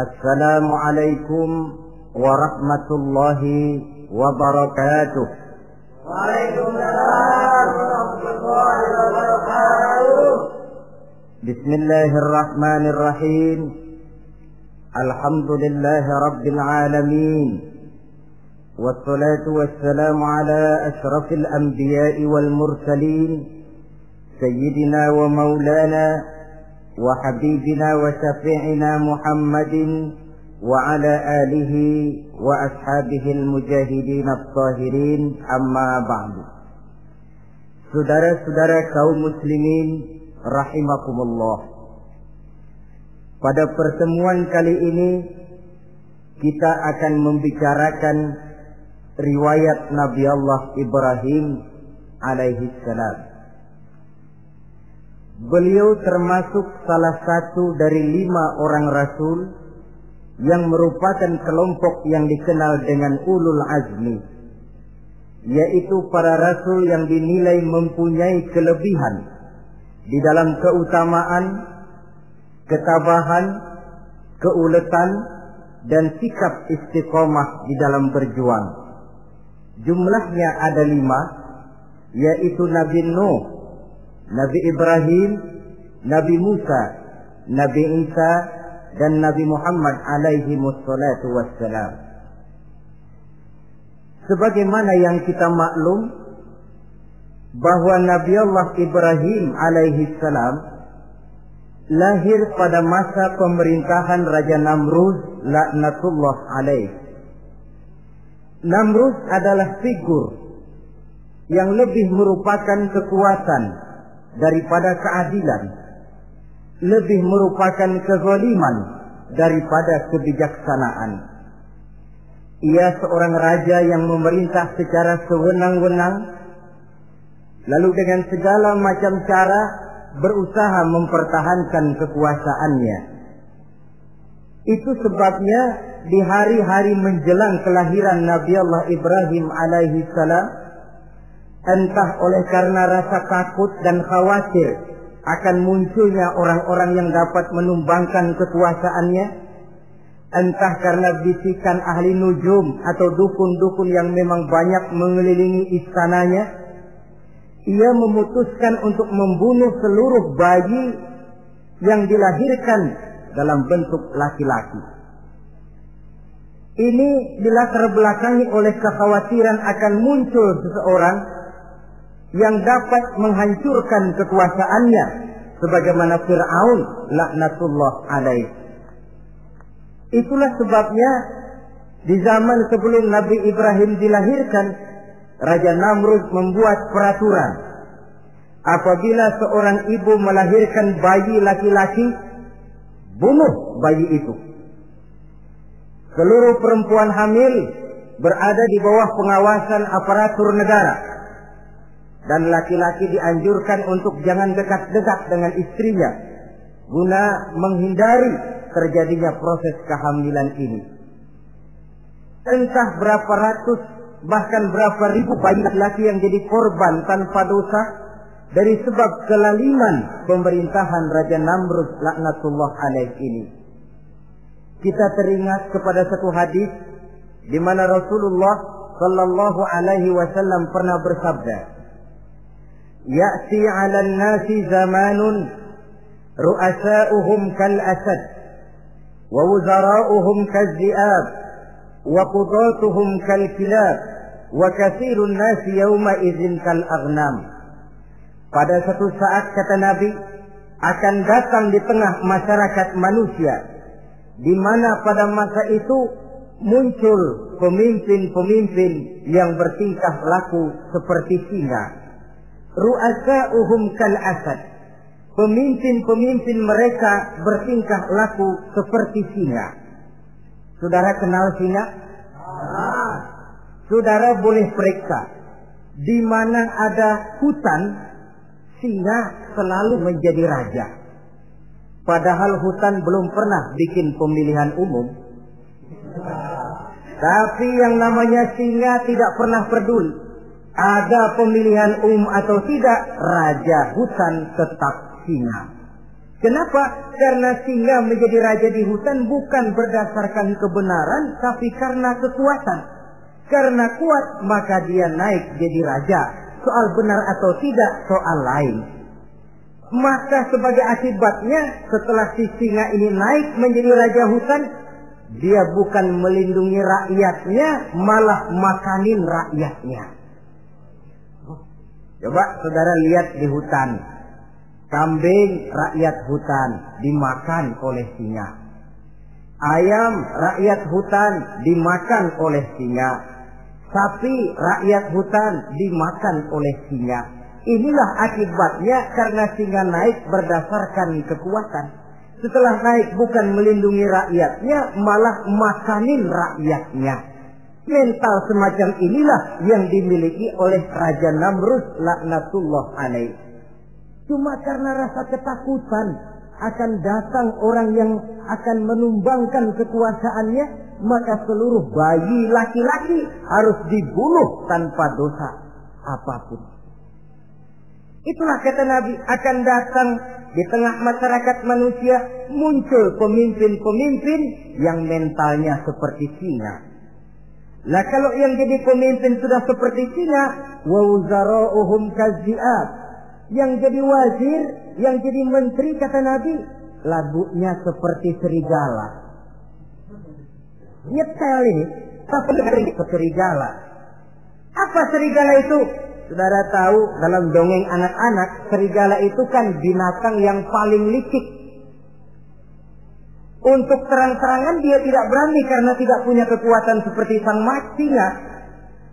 Assalamualaikum warahmatullahi wabarakatuh. Waalaikumsalam warahmatullahi wabarakatuh. Bismillahirrahmanirrahim. Alhamdulillahi rabbil alamin. Wassalatu wassalamu ala ashrafil anbiya'i wal mursalin sayyidina wa maulana wa habibina wa syafi'ina Muhammadin wa ala alihi wa ashabihi al-mujahidin at-tahirin, amma ba'du. Saudara-saudara kaum muslimin rahimakumullah. Pada pertemuan kali ini kita akan membicarakan riwayat Nabi Allah Ibrahim alaihi salam. Beliau termasuk salah satu dari 5 orang rasul yang merupakan kelompok yang dikenal dengan ulul azmi, yaitu para rasul yang dinilai mempunyai kelebihan di dalam keutamaan, ketabahan, keuletan, dan sikap istiqomah di dalam berjuang. Jumlahnya ada 5, yaitu Nabi Nuh, Nabi Ibrahim, Nabi Musa, Nabi Isa, dan Nabi Muhammad alaihi wassalatu wassalam. Sebagaimana yang kita maklum bahwa Nabi Allah Ibrahim alaihi salam lahir pada masa pemerintahan Raja Namrud laknatullah alaih. Namrud adalah figur yang lebih merupakan kekuatan daripada keadilan, lebih merupakan kezaliman daripada kebijaksanaan. Ia seorang raja yang memerintah secara sewenang-wenang, lalu dengan segala macam cara berusaha mempertahankan kekuasaannya. Itu sebabnya di hari-hari menjelang kelahiran Nabi Allah Ibrahim alaihi salam, entah oleh karena rasa takut dan khawatir akan munculnya orang-orang yang dapat menumbangkan kekuasaannya, entah karena bisikan ahli nujum atau dukun-dukun yang memang banyak mengelilingi istananya, ia memutuskan untuk membunuh seluruh bayi yang dilahirkan dalam bentuk laki-laki. Ini dilatar belakangi oleh kekhawatiran akan muncul seseorang yang dapat menghancurkan kekuasaannya, sebagaimana Fir'aun laknatullah alaih. Itulah sebabnya di zaman sebelum Nabi Ibrahim dilahirkan, Raja Namrud membuat peraturan. Apabila seorang ibu melahirkan bayi laki-laki, bunuh bayi itu. Seluruh perempuan hamil berada di bawah pengawasan aparatur negara, dan laki-laki dianjurkan untuk jangan dekat-dekat dengan istrinya guna menghindari terjadinya proses kehamilan ini. Entah berapa ratus bahkan berapa ribu bayi laki-laki yang jadi korban tanpa dosa dari sebab kelaliman pemerintahan Raja Namrud laknatullah alaih ini. Kita teringat kepada satu hadis di mana Rasulullah sallallahu alaihi wasallam pernah bersabda, ya'ti 'alan nasi zamanun ru'asa'uhum kal asad wa wuzara'uhum kaz-zi'ab wa qudatuhum kal kilab wa katsirun nasi yawma idzin kal aghnam. Pada satu saat, kata Nabi, akan datang di tengah masyarakat manusia, di mana pada masa itu muncul pemimpin-pemimpin yang bertingkah laku seperti singa. Ru'asa'uhum kal asad. Pemimpin-pemimpin mereka bertingkah laku seperti singa. Saudara kenal singa? Saudara boleh periksa, di mana ada hutan, singa selalu menjadi raja. Padahal hutan belum pernah bikin pemilihan umum. Tapi yang namanya singa tidak pernah peduli. Ada pemilihan umum atau tidak, raja hutan tetap singa. Kenapa? Karena singa menjadi raja di hutan bukan berdasarkan kebenaran, tapi karena kekuatan. Karena kuat, maka dia naik jadi raja. Soal benar atau tidak, soal lain. Maka sebagai akibatnya, setelah si singa ini naik menjadi raja hutan, dia bukan melindungi rakyatnya, malah makanin rakyatnya. Coba saudara lihat di hutan. Kambing rakyat hutan dimakan oleh singa. Ayam rakyat hutan dimakan oleh singa. Sapi rakyat hutan dimakan oleh singa. Inilah akibatnya karena singa naik berdasarkan kekuatan. Setelah naik bukan melindungi rakyatnya, malah makanin rakyatnya. Mental semacam inilah yang dimiliki oleh Raja Namrud laknatullah alaih. Cuma karena rasa ketakutan akan datang orang yang akan menumbangkan kekuasaannya, maka seluruh bayi laki-laki harus dibunuh tanpa dosa apapun. Itulah kata Nabi, akan datang di tengah masyarakat manusia muncul pemimpin-pemimpin yang mentalnya seperti singa. Lah kalau yang jadi pemimpin sudah seperti singa, wa wuzara'uhum kaz-zi'ab. Yang jadi wazir, yang jadi menteri, kata Nabi, lagunya seperti serigala. Nyetel ini, tapi dari serigala. Apa serigala itu? Saudara tahu dalam dongeng anak-anak, serigala itu kan binatang yang paling licik. Untuk terang-terangan dia tidak berani karena tidak punya kekuatan seperti sang singa.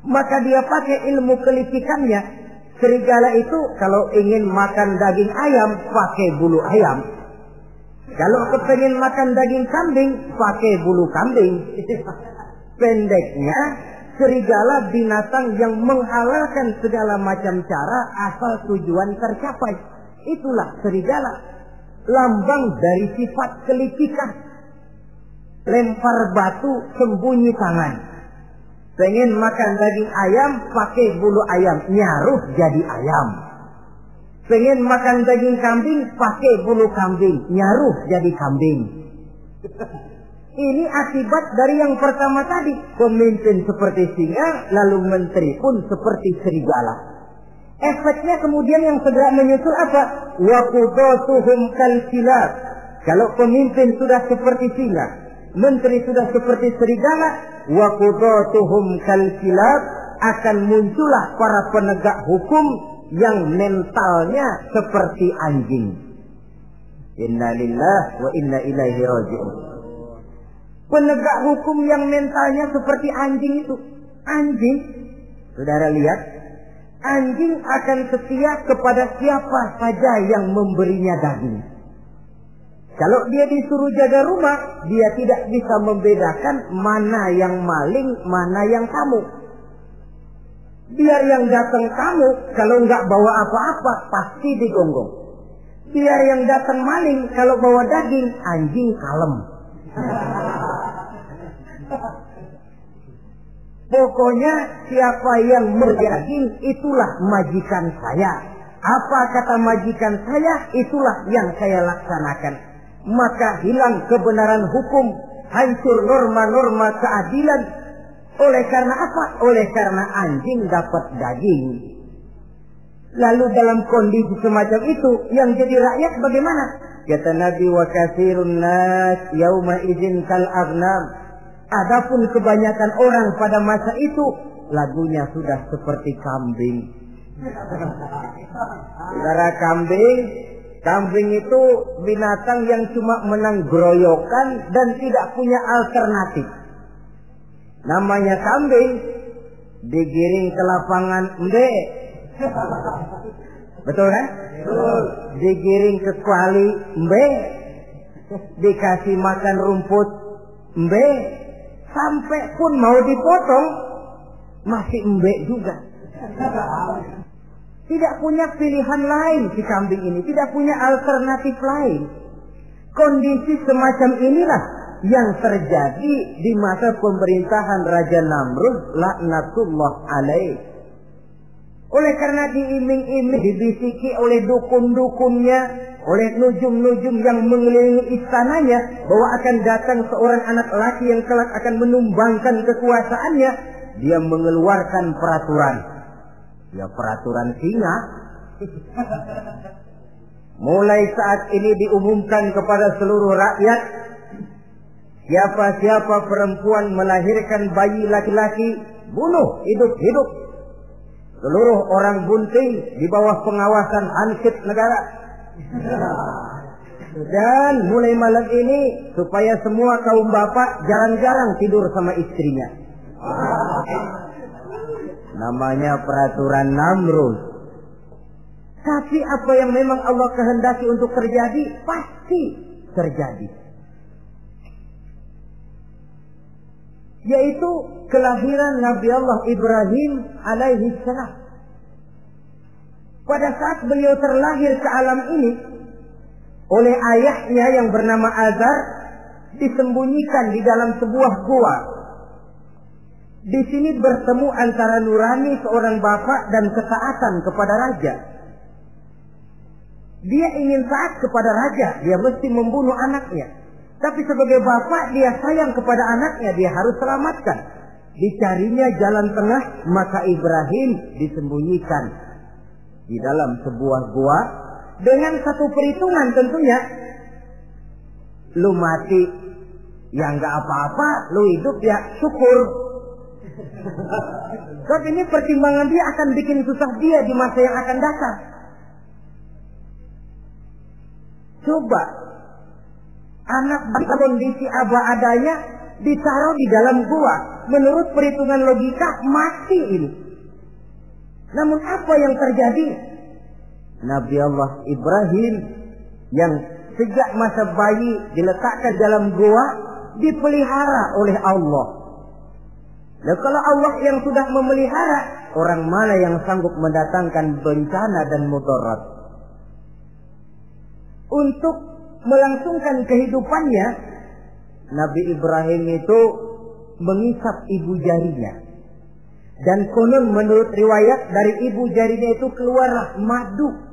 Maka dia pakai ilmu kelicikannya. Serigala itu kalau ingin makan daging ayam, pakai bulu ayam. Kalau kepengen makan daging kambing, pakai bulu kambing. Pendeknya, serigala binatang yang menghalalkan segala macam cara asal tujuan tercapai. Itulah serigala. Lambang dari sifat kelicikan. Lempar batu, sembunyi tangan. Pengen makan daging ayam, pakai bulu ayam, nyaruh jadi ayam. Pengen makan daging kambing, pakai bulu kambing, nyaruh jadi kambing. Ini akibat dari yang pertama tadi. Pemimpin seperti singa, lalu menteri pun seperti serigala. Efeknya kemudian yang segera menyusul apa? Wa qudatuhum kal kilab. Kalau pemimpin sudah seperti singa, menteri sudah seperti serigala, wa qudatuhum kal kilab, akan muncullah para penegak hukum yang mentalnya seperti anjing. Inna lillahi wa inna ilaihi raji'un. Penegak hukum yang mentalnya seperti anjing itu. Anjing, saudara lihat, anjing akan setia kepada siapa saja yang memberinya daging. Kalau dia disuruh jaga rumah, dia tidak bisa membedakan mana yang maling, mana yang tamu. Biar yang datang tamu, kalau nggak bawa apa-apa, pasti digonggong. Biar yang datang maling, kalau bawa daging, anjing kalem. Pokoknya siapa yang berdaging, itulah majikan saya. Apa kata majikan saya, itulah yang saya laksanakan. Maka hilang kebenaran hukum, hancur norma-norma keadilan. Oleh karena apa? Oleh karena anjing dapat daging. Lalu dalam kondisi semacam itu yang jadi rakyat bagaimana? Kata Nabi, wa katsirun nas yauma idzin kal aghnam. Adapun kebanyakan orang pada masa itu lagunya sudah seperti kambing. Saudara, kambing itu binatang yang cuma menang groyokan dan tidak punya alternatif. Namanya kambing, digiring ke lapangan embe. Betul kan? Digiring ke kuali embe, dikasih makan rumput embe, sampai pun mau dipotong masih embe juga. Tidak punya pilihan lain si kambing ini, tidak punya alternatif lain. Kondisi semacam inilah yang terjadi di masa pemerintahan Raja Namrud laknatullah alaih. Oleh karena diiming-iming, dibisiki oleh dukun-dukunnya, oleh nujum-nujum yang mengelilingi istananya bahwa akan datang seorang anak laki yang kelak akan menumbangkan kekuasaannya, dia mengeluarkan peraturan. Ya, peraturan singa. Mulai saat ini diumumkan kepada seluruh rakyat, siapa-siapa perempuan melahirkan bayi laki-laki, bunuh hidup-hidup. Seluruh orang bunting di bawah pengawasan Hansip negara. Dan mulai malam ini supaya semua kaum bapak jarang-jarang tidur sama istrinya. Namanya peraturan Namrud. Tapi apa yang memang Allah kehendaki untuk terjadi pasti terjadi. Yaitu kelahiran Nabi Allah Ibrahim alaihi salam. Pada saat beliau terlahir ke alam ini oleh ayahnya yang bernama Azar, disembunyikan di dalam sebuah gua. Di sini bertemu antara nurani seorang bapak dan ketaatan kepada raja. Dia ingin taat kepada raja, dia mesti membunuh anaknya. Tapi sebagai bapak dia sayang kepada anaknya, dia harus selamatkan. Dicarinya jalan tengah, maka Ibrahim disembunyikan di dalam sebuah gua dengan satu perhitungan tentunya. Lu mati ya nggak apa-apa, lu hidup ya syukur. Sebab ini pertimbangan dia akan bikin susah dia di masa yang akan datang. Coba anak kondisi apa adanya ditaruh di dalam gua, menurut perhitungan logika mati ini. Namun apa yang terjadi? Nabi Allah Ibrahim yang sejak masa bayi diletakkan dalam gua dipelihara oleh Allah. Dan kalau Allah yang sudah memelihara, orang mana yang sanggup mendatangkan bencana dan mudarat? Untuk melangsungkan kehidupannya, Nabi Ibrahim itu mengisap ibu jarinya. Dan konon menurut riwayat dari ibu jarinya itu keluarlah madu.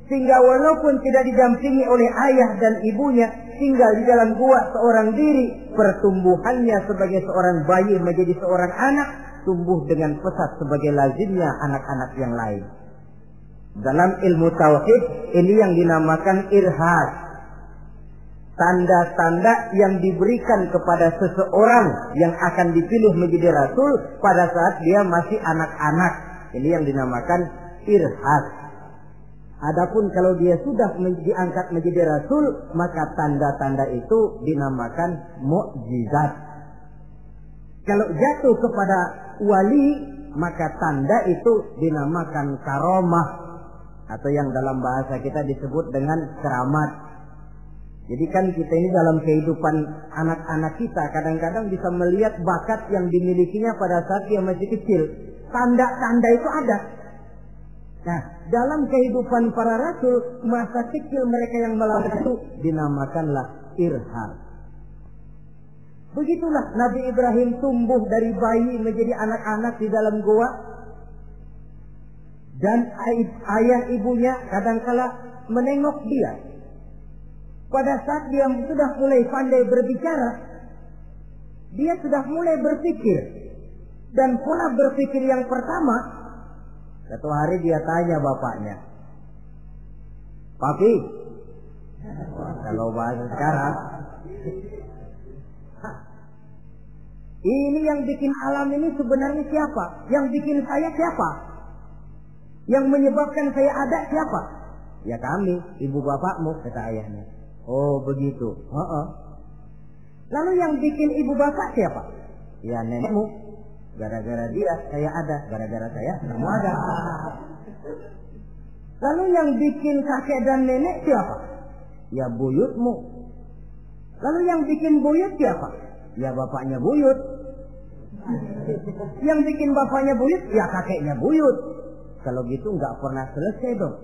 Sehingga walaupun tidak didampingi oleh ayah dan ibunya, tinggal di dalam gua seorang diri, pertumbuhannya sebagai seorang bayi menjadi seorang anak, tumbuh dengan pesat sebagai lazimnya anak-anak yang lain. Dalam ilmu tauhid ini yang dinamakan irhas. Tanda-tanda yang diberikan kepada seseorang yang akan dipilih menjadi rasul pada saat dia masih anak-anak. Ini yang dinamakan irhas. Adapun kalau dia sudah diangkat menjadi rasul, maka tanda-tanda itu dinamakan mukjizat. Kalau jatuh kepada wali, maka tanda itu dinamakan karomah, atau yang dalam bahasa kita disebut dengan keramat. Jadi kan kita ini dalam kehidupan anak-anak kita kadang-kadang bisa melihat bakat yang dimilikinya pada saat dia masih kecil. Tanda-tanda itu ada. Nah, dalam kehidupan para rasul, masa kecil mereka yang melakukan itu dinamakanlah irham. Begitulah Nabi Ibrahim tumbuh dari bayi menjadi anak-anak di dalam gua. Dan ayah ibunya kadangkala menengok dia. Pada saat dia sudah mulai pandai berbicara, dia sudah mulai berpikir. Dan pola berpikir yang pertama, Satu hari dia tanya bapaknya, "Papi," kalau bahasa sekarang, "ini yang bikin alam ini sebenarnya siapa? Yang bikin saya siapa? Yang menyebabkan saya ada siapa?" "Ya kami, ibu bapakmu," kata ayahnya. "Oh begitu." "Lalu yang bikin ibu bapak siapa?" "Ya nenekmu. Gara-gara dia saya ada, gara-gara saya kamu ada." "Lalu yang bikin kakek dan nenek siapa?" "Ya buyutmu." "Lalu yang bikin buyut siapa?" "Ya bapaknya buyut." "Yang bikin bapaknya buyut?" "Ya kakeknya buyut." Kalau gitu nggak pernah selesai dong.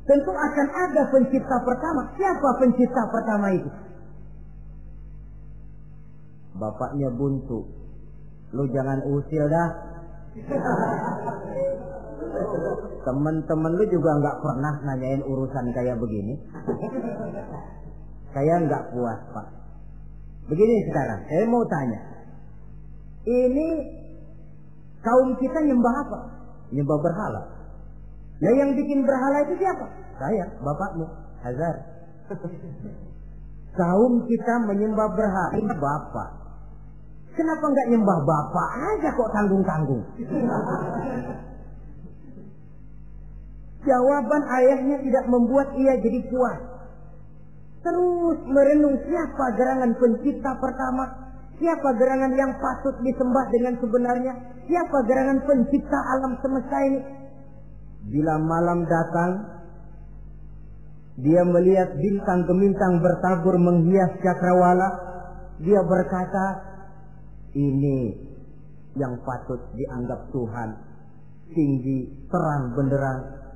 Tentu akan ada pencipta pertama. Siapa pencipta pertama itu? Bapaknya buntu. "Lu jangan usil dah. Temen-temen lu juga nggak pernah nanyain urusan kayak begini. Saya nggak puas, Pak. Begini sekarang, saya mau tanya. Ini kaum kita nyembah apa? Nyembah berhala. Nah yang bikin berhala itu siapa? Saya, bapakmu, Hazar. Kaum kita menyembah berhala. Ini bapak. Kenapa nggak nyembah bapak aja kok tanggung-tanggung? Jawaban ayahnya tidak membuat ia jadi puas. Terus merenung siapa gerangan pencipta pertama, siapa gerangan yang patut disembah dengan sebenarnya, siapa gerangan pencipta alam semesta ini. Bila malam datang, dia melihat bintang gemintang bertabur menghias cakrawala. Dia berkata, "Ini yang patut dianggap Tuhan, tinggi, terang benderang."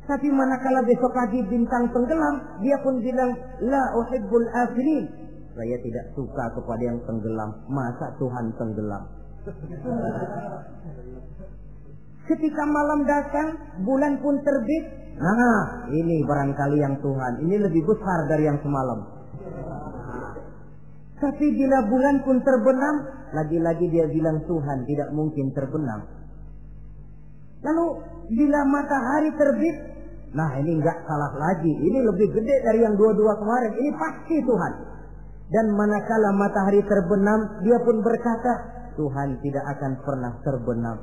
Tapi manakala besok lagi bintang tenggelam, dia pun bilang, "La uhibbul afilin." Saya tidak suka kepada yang tenggelam. Masa Tuhan tenggelam? Ketika malam datang, bulan pun terbit. Nah, ini barangkali yang Tuhan. Ini lebih besar dari yang semalam. Tapi bila bulan pun terbenam, lagi-lagi dia bilang Tuhan tidak mungkin terbenam. Lalu bila matahari terbit, nah ini enggak salah lagi. Ini lebih gede dari yang dua-dua kemarin. Ini pasti Tuhan. Dan manakala matahari terbenam, dia pun berkata, Tuhan tidak akan pernah terbenam.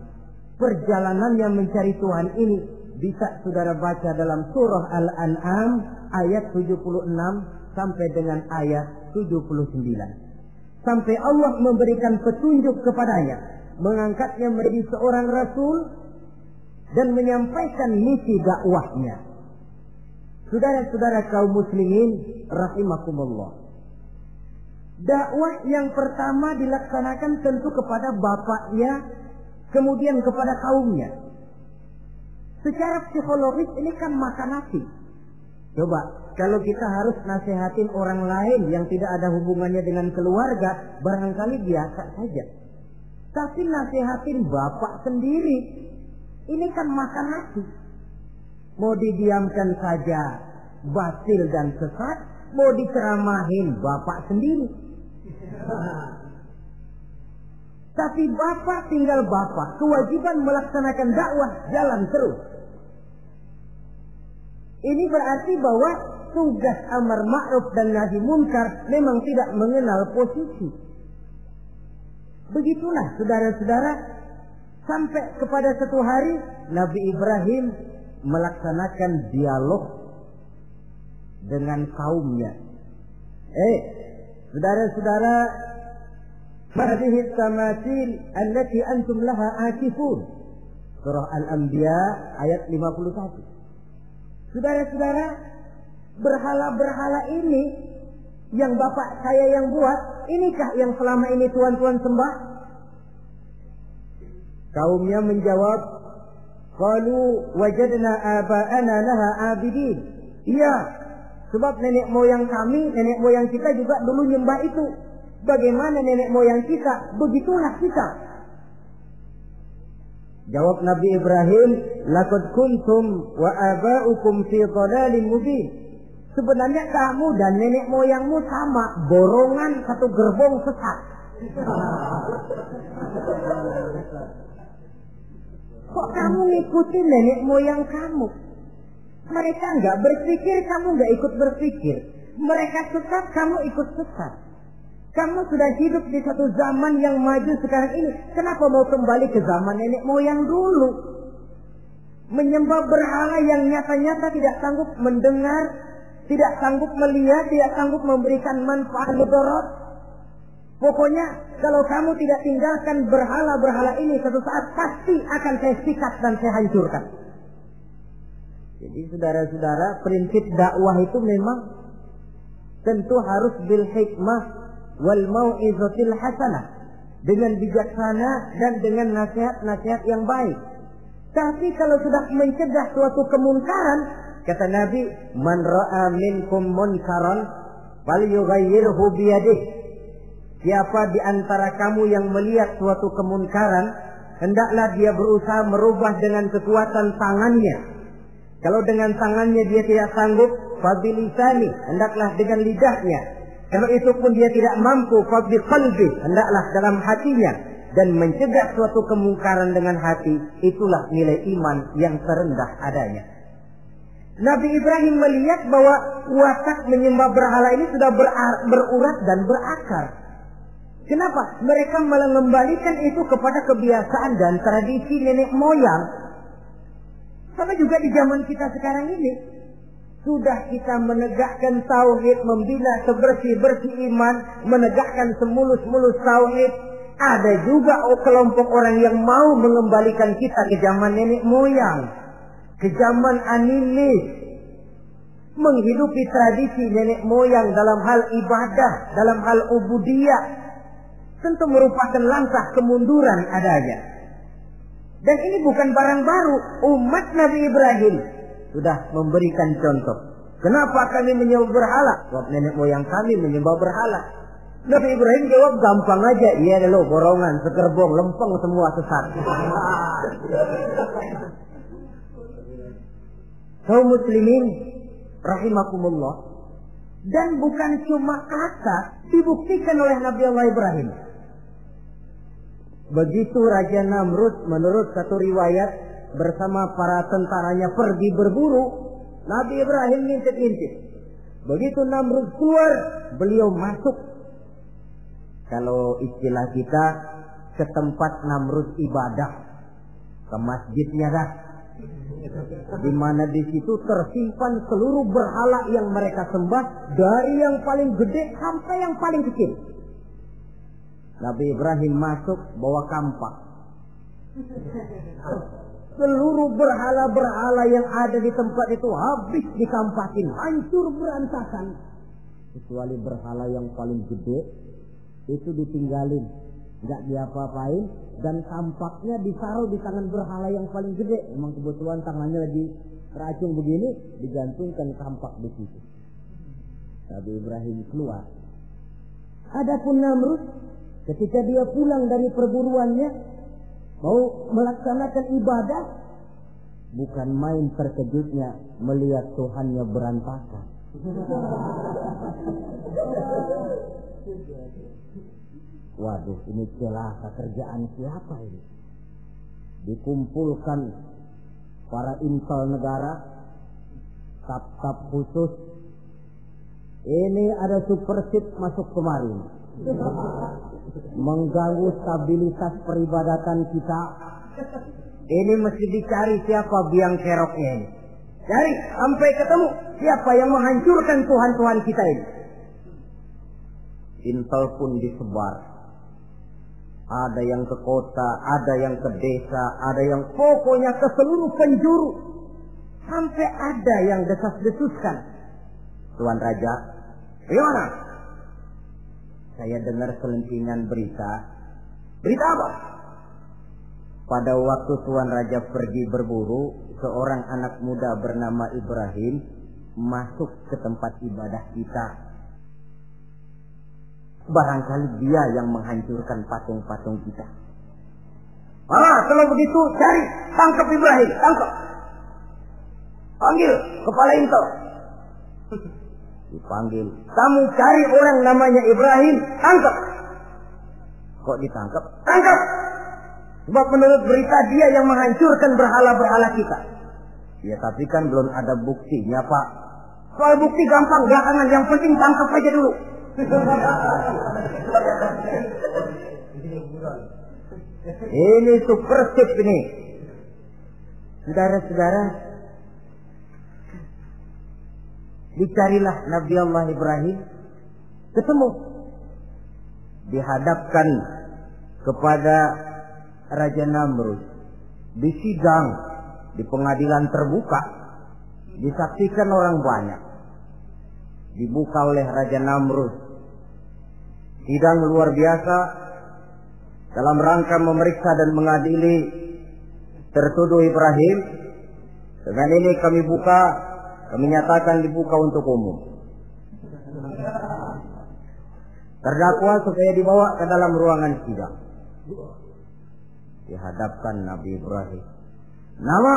Perjalanannya mencari Tuhan ini bisa saudara baca dalam surah Al-An'am ayat 76 sampai dengan ayat 79. Sampai Allah memberikan petunjuk kepadanya, mengangkatnya menjadi seorang rasul dan menyampaikan misi dakwahnya. Saudara-saudara kaum muslimin rahimakumullah. Dakwah yang pertama dilaksanakan tentu kepada bapaknya, kemudian kepada kaumnya. Secara psikologis ini kan makan nasi. Coba, kalau kita harus nasihatin orang lain yang tidak ada hubungannya dengan keluarga, barangkali biasa saja. Tapi nasihatin bapak sendiri, ini kan makan nasi. Mau didiamkan saja, batil dan sesat. Mau diceramahin bapak sendiri. Tapi bapak tinggal bapak, kewajiban melaksanakan dakwah jalan terus. Ini berarti bahwa tugas amar ma'ruf dan nahi munkar memang tidak mengenal posisi. Begitulah saudara-saudara, sampai kepada satu hari Nabi Ibrahim melaksanakan dialog dengan kaumnya. Saudara-saudara, hadhihi tamathil allati antum laha akifun. Surah Al-Anbiya ayat 51. Saudara-saudara, berhala-berhala ini yang bapak saya yang buat, inikah yang selama ini tuan-tuan sembah? Kaumnya menjawab, qalu wajadna aba'ana laha abidin. Iya, sebab nenek moyang kami, nenek moyang kita juga dulu nyembah itu. Bagaimana nenek moyang kita, begitulah kita. Jawab Nabi Ibrahim, laqad kuntum wa aba'ukum fi dhalalin mubin. Sebenarnya kamu dan nenek moyangmu sama, borongan satu gerbong sesat. Kok kamu ngikutin nenek moyang kamu? Mereka nggak berpikir, kamu nggak ikut berpikir. Mereka sesat, kamu ikut sesat. Kamu sudah hidup di satu zaman yang maju sekarang ini. Kenapa mau kembali ke zaman nenek moyang dulu? Menyembah berhala yang nyata-nyata tidak sanggup mendengar, tidak sanggup melihat, tidak sanggup memberikan manfaat mudarat. Pokoknya kalau kamu tidak tinggalkan berhala-berhala ini, suatu saat pasti akan saya sikat dan saya hancurkan. Jadi saudara-saudara, prinsip dakwah itu memang tentu harus bil hikmah wal mau'izatil hasanah, dengan bijaksana dan dengan nasihat-nasihat yang baik. Tapi kalau sudah mencegah suatu kemunkaran, kata Nabi, man ra'a minkum munkaran falyughayyirhu biyadihi. Siapa di antara kamu yang melihat suatu kemunkaran, hendaklah dia berusaha merubah dengan kekuatan tangannya. Kalau dengan tangannya dia tidak sanggup, fabilisani, hendaklah dengan lidahnya. Kalau itu pun dia tidak mampu, fabiqalbi, hendaklah dalam hatinya. Dan mencegah suatu kemungkaran dengan hati, itulah nilai iman yang terendah adanya. Nabi Ibrahim melihat bahwa watak menyembah berhala ini sudah berurat dan berakar. Kenapa? Mereka malah mengembalikan itu kepada kebiasaan dan tradisi nenek moyang. Sama juga di zaman kita sekarang ini. Sudah kita menegakkan tauhid, membina sebersih-bersih iman, menegakkan semulus-mulus tauhid. Ada juga kelompok orang yang mau mengembalikan kita ke zaman nenek moyang, ke zaman animis, menghidupi tradisi nenek moyang dalam hal ibadah, dalam hal ubudiyah. Tentu merupakan langkah kemunduran adanya. Dan ini bukan barang baru. Umat Nabi Ibrahim sudah memberikan contoh. Kenapa kami menyembah berhala? Sebab nenek moyang kami menyembah berhala. Nabi Ibrahim jawab gampang aja. Iya lo borongan, sekerbong, lempeng semua sesat. Kaum muslimin rahimakumullah. Dan bukan cuma kata, dibuktikan oleh Nabi Allah Ibrahim. Begitu Raja Namrud menurut satu riwayat bersama para tentaranya pergi berburu, Nabi Ibrahim ngintip-ngintip. Begitu Namrud keluar, beliau masuk. Kalau istilah kita, ke tempat Namrud ibadah, ke masjidnya dah. Di mana di situ tersimpan seluruh berhala yang mereka sembah, dari yang paling gede sampai yang paling kecil. Nabi Ibrahim masuk bawa kampak. Seluruh berhala-berhala yang ada di tempat itu habis dikampakin, hancur berantakan. Kecuali berhala yang paling gede, itu ditinggalin, nggak diapa-apain, dan kampaknya ditaruh di tangan berhala yang paling gede. Memang kebetulan tangannya lagi teracung begini, digantungkan kampak di situ. Nabi Ibrahim keluar. Adapun Namrud, ketika dia pulang dari perburuannya, mau melaksanakan ibadah, bukan main terkejutnya melihat Tuhannya berantakan. Waduh, ini celaka kerjaan siapa ini? Dikumpulkan para intel negara, staf-staf khusus. Ini ada supersip masuk kemarin, mengganggu stabilitas peribadatan kita. Ini mesti dicari siapa biang keroknya ini. Cari sampai ketemu siapa yang menghancurkan Tuhan-Tuhan kita ini. Intel pun disebar. Ada yang ke kota, ada yang ke desa, ada yang pokoknya ke seluruh penjuru. Sampai ada yang desas-desuskan. Tuan Raja, gimana? Saya dengar selentingan berita. Berita apa? Pada waktu Tuan Raja pergi berburu, seorang anak muda bernama Ibrahim masuk ke tempat ibadah kita. Barangkali dia yang menghancurkan patung-patung kita. Kalau begitu cari, tangkap Ibrahim, tangkap. Panggil kepala intel. Dipanggil. Kamu cari orang namanya Ibrahim, tangkap. Kok ditangkap? Tangkap. Sebab menurut berita dia yang menghancurkan berhala-berhala kita. Ya tapi kan belum ada buktinya Pak. Soal bukti gampang, belakangan. Yang penting tangkap aja dulu. Ini supersip ini. Saudara-saudara, dicarilah Nabi Allah Ibrahim, ketemu, dihadapkan kepada Raja Namrud, disidang di pengadilan terbuka, disaksikan orang banyak, dibuka oleh Raja Namrud. Sidang luar biasa dalam rangka memeriksa dan mengadili tertuduh Ibrahim. Dengan ini kami buka, kami nyatakan dibuka untuk umum. Terdakwa supaya dibawa ke dalam ruangan sidang. Dihadapkan Nabi Ibrahim. Nama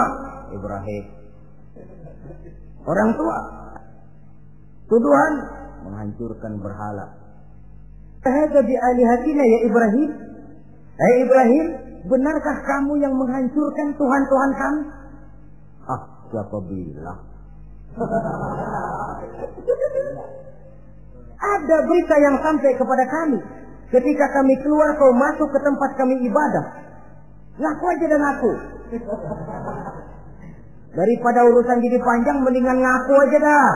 Ibrahim. Orang tua. Tuduhan menghancurkan berhala. Hadza bi alihatina ya Ibrahim. Hai Ibrahim, benarkah kamu yang menghancurkan Tuhan-Tuhan kami? Ah, siapa bilang? Ada berita yang sampai kepada kami. Ketika kami keluar, kau masuk ke tempat kami ibadah. Ngaku aja dan ngaku. Daripada urusan jadi panjang, mendingan ngaku aja dah.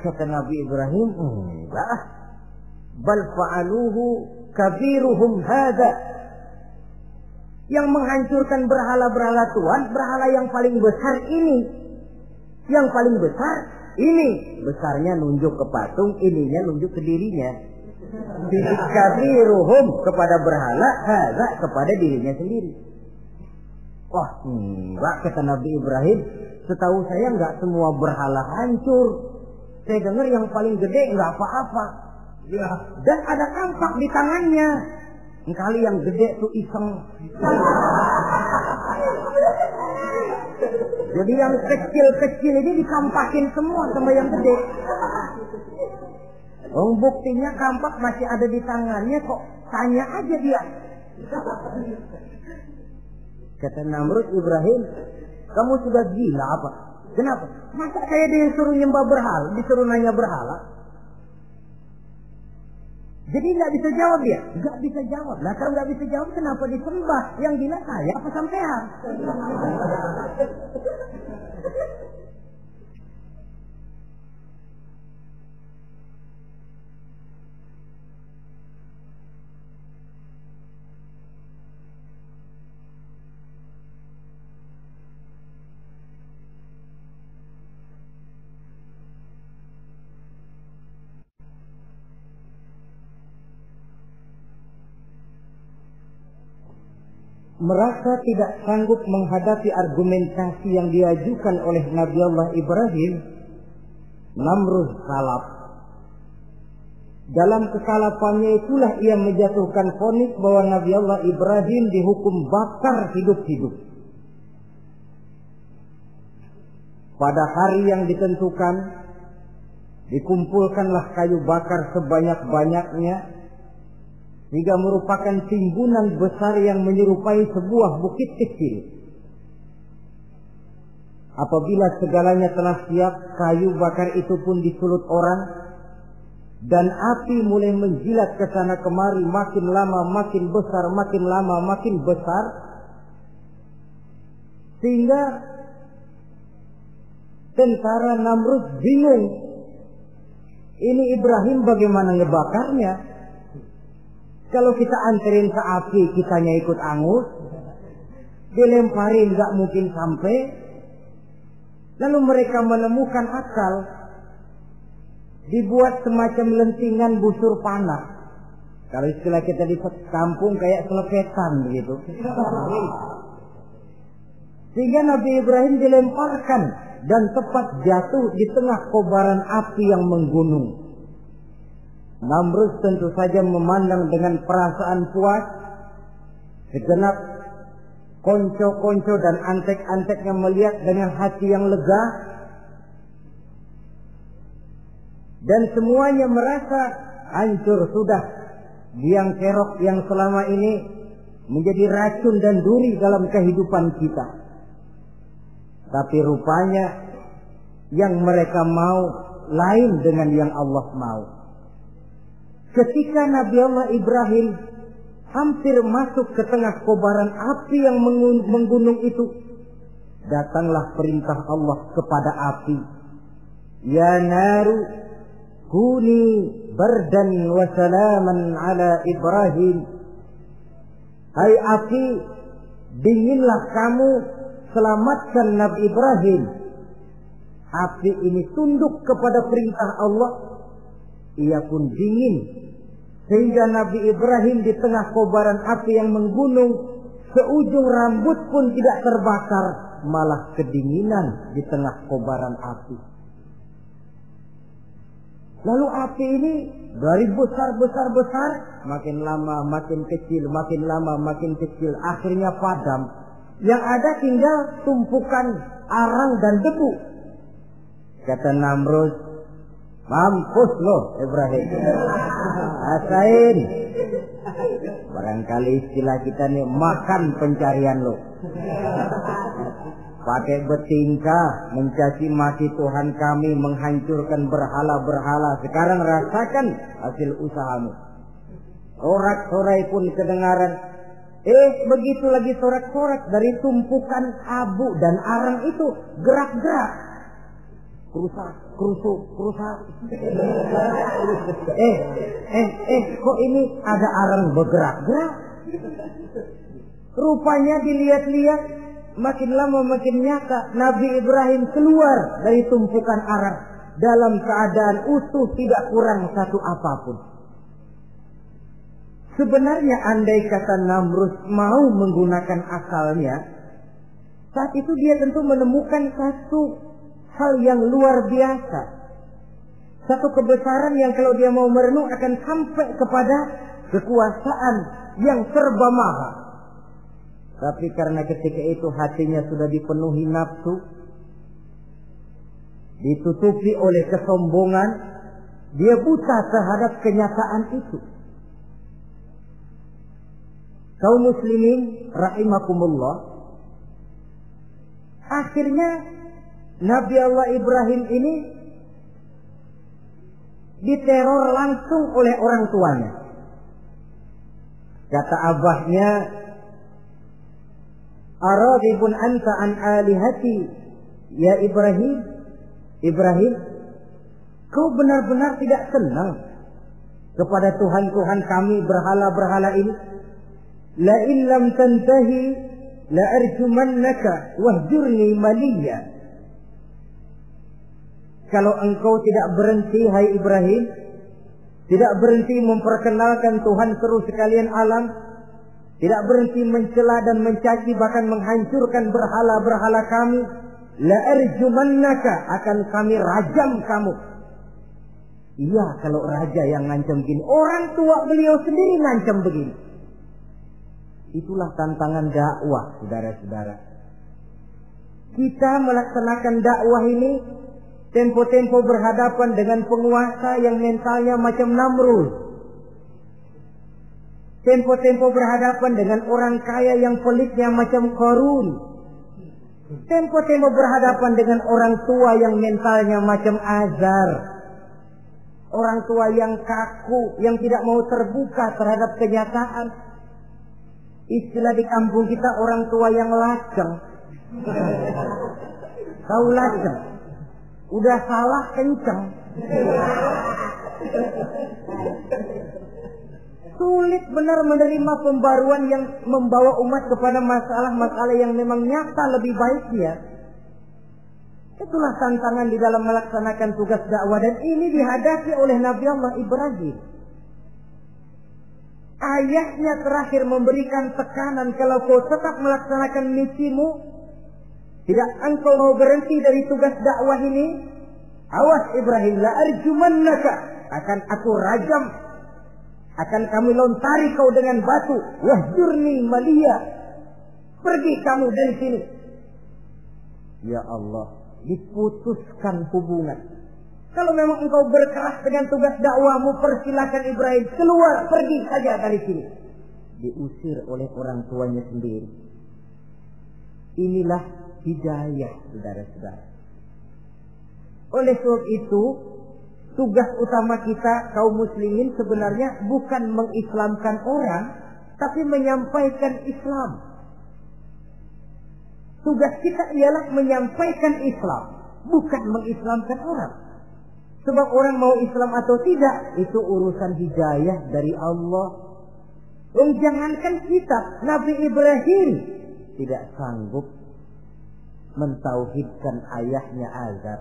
Kata Nabi Ibrahim, enggak. Bal fa'aluhu kabiruhum hadha. Yang menghancurkan berhala-berhala Tuhan, berhala yang paling besar ini. Yang paling besar ini. Besarnya nunjuk ke patung, ininya nunjuk ke dirinya. Kabiruhum kepada berhala, hadha kepada dirinya sendiri. Wah, enggak, kata Nabi Ibrahim. Setahu saya enggak semua berhala hancur. Saya dengar yang paling gede enggak apa-apa. Ya. Dan ada kampak di tangannya. Kali yang gede tuh iseng. Jadi yang kecil-kecil ini dikampakin semua sama yang gede. Oh, buktinya kampak masih ada di tangannya, kok tanya aja dia. Kata Namrud, Ibrahim, kamu sudah gila apa? Kenapa? Masa saya disuruh nyembah berhala, disuruh nanya berhala? Jadi nggak bisa jawab dia, nggak bisa jawab. Nah kalau nggak bisa jawab, kenapa disembah? Yang gila saya apa sampean? Merasa tidak sanggup menghadapi argumentasi yang diajukan oleh Nabi Allah Ibrahim, Namrud salap. Dalam kesalapannya itulah ia menjatuhkan vonis bahwa Nabi Allah Ibrahim dihukum bakar hidup-hidup. Pada hari yang ditentukan, dikumpulkanlah kayu bakar sebanyak-banyaknya, hingga merupakan timbunan besar yang menyerupai sebuah bukit kecil. Apabila segalanya telah siap, kayu bakar itu pun disulut orang, dan api mulai menjilat ke sana kemari, makin lama makin besar, makin lama makin besar, sehingga tentara Namrud bingung. Ini Ibrahim bagaimana ngebakarnya? Kalau kita anterin ke api, kitanya ikut angus, dilemparin gak mungkin sampai. Lalu mereka menemukan akal, dibuat semacam lentingan busur panah. Kalau istilah kita di kampung kayak selepetan begitu. Sehingga Nabi Ibrahim dilemparkan dan tepat jatuh di tengah kobaran api yang menggunung. Namrud tentu saja memandang dengan perasaan puas. Segenap konco-konco dan antek-anteknya melihat dengan hati yang lega. Dan semuanya merasa hancur sudah biang kerok yang selama ini menjadi racun dan duri dalam kehidupan kita. Tapi rupanya yang mereka mau lain dengan yang Allah mau. Ketika Nabi Allah Ibrahim hampir masuk ke tengah kobaran api yang menggunung itu, datanglah perintah Allah kepada api. Ya naru kuni bardan wa salaman ala Ibrahim. Hai api, dinginlah kamu, selamatkan Nabi Ibrahim. Api ini tunduk kepada perintah Allah, ia pun dingin, sehingga Nabi Ibrahim di tengah kobaran api yang menggunung, seujung rambut pun tidak terbakar, malah kedinginan di tengah kobaran api. Lalu api ini dari besar, makin lama makin kecil, makin lama makin kecil, akhirnya padam. Yang ada tinggal tumpukan arang dan debu. Kata Namrud, mampus loh Ibrahim, rasain. Barangkali istilah kita nih, makan pencarian lo. Pakai bertingkah mencaci maki Tuhan kami, menghancurkan berhala-berhala. Sekarang rasakan hasil usahamu. Sorak-sorai pun kedengaran. Begitu lagi sorak-sorak dari tumpukan abu dan arang itu gerak-gerak. Kerusak. Kok ini ada arang bergerak-gerak? Rupanya dilihat-lihat, makin lama makin nyata, Nabi Ibrahim keluar dari tumpukan arang dalam keadaan utuh, tidak kurang satu apapun. Sebenarnya andai kata Namrud mau menggunakan akalnya, saat itu dia tentu menemukan satu hal yang luar biasa. Satu kebesaran yang kalau dia mau merenung akan sampai kepada kekuasaan yang serba maha. Tapi karena ketika itu hatinya sudah dipenuhi nafsu, ditutupi oleh kesombongan, dia buta terhadap kenyataan itu. Kaum muslimin rahimakumullah, akhirnya Nabi Allah Ibrahim ini diteror langsung oleh orang tuanya. Kata abahnya, aradibun anta an alihati ya Ibrahim. Ibrahim, kau benar-benar tidak senang kepada Tuhan-Tuhan kami, berhala-berhala ini? La in lam tantahi la arjumannaka wahjurni maliya. Kalau engkau tidak berhenti, hai Ibrahim, tidak berhenti memperkenalkan Tuhan seru sekalian alam, tidak berhenti mencela dan mencaci bahkan menghancurkan berhala-berhala kami, la arjumannaka, akan kami rajam kamu. Iya, kalau raja yang ngancam begini, orang tua beliau sendiri ngancam begini. Itulah tantangan dakwah, saudara-saudara. Kita melaksanakan dakwah ini tempo-tempo berhadapan dengan penguasa yang mentalnya macam Namrud. Tempo-tempo berhadapan dengan orang kaya yang pelitnya macam Qarun. Tempo-tempo berhadapan dengan orang tua yang mentalnya macam Azar. Orang tua yang kaku, yang tidak mau terbuka terhadap kenyataan. Istilah di kampung kita, orang tua yang laceng. Tahu laceng? Udah salah kenceng. Sulit benar menerima pembaruan yang membawa umat kepada masalah-masalah yang memang nyata lebih baiknya. Itulah tantangan di dalam melaksanakan tugas dakwah, dan ini dihadapi oleh Nabi Allah Ibrahim. Ayahnya terakhir memberikan tekanan, kalau kau tetap melaksanakan misimu, tidak engkau mau berhenti dari tugas dakwah ini, awas Ibrahim, la arjumannaka, akan aku rajam, akan kami lontari kau dengan batu, wahjurni maliya, pergi kamu dari sini. Ya Allah, diputuskan hubungan. Kalau memang engkau berkeras dengan tugas dakwahmu, persilakan Ibrahim keluar, pergi saja dari sini. Diusir oleh orang tuanya sendiri. Inilah hidayah, saudara-saudara. Oleh sebab itu, tugas utama kita kaum muslimin sebenarnya bukan mengislamkan orang, tapi menyampaikan Islam. Tugas kita ialah menyampaikan Islam, bukan mengislamkan orang. Sebab orang mau Islam atau tidak, itu urusan hidayah dari Allah. Jangankan kita, Nabi Ibrahim tidak sanggup mentauhidkan ayahnya Azar.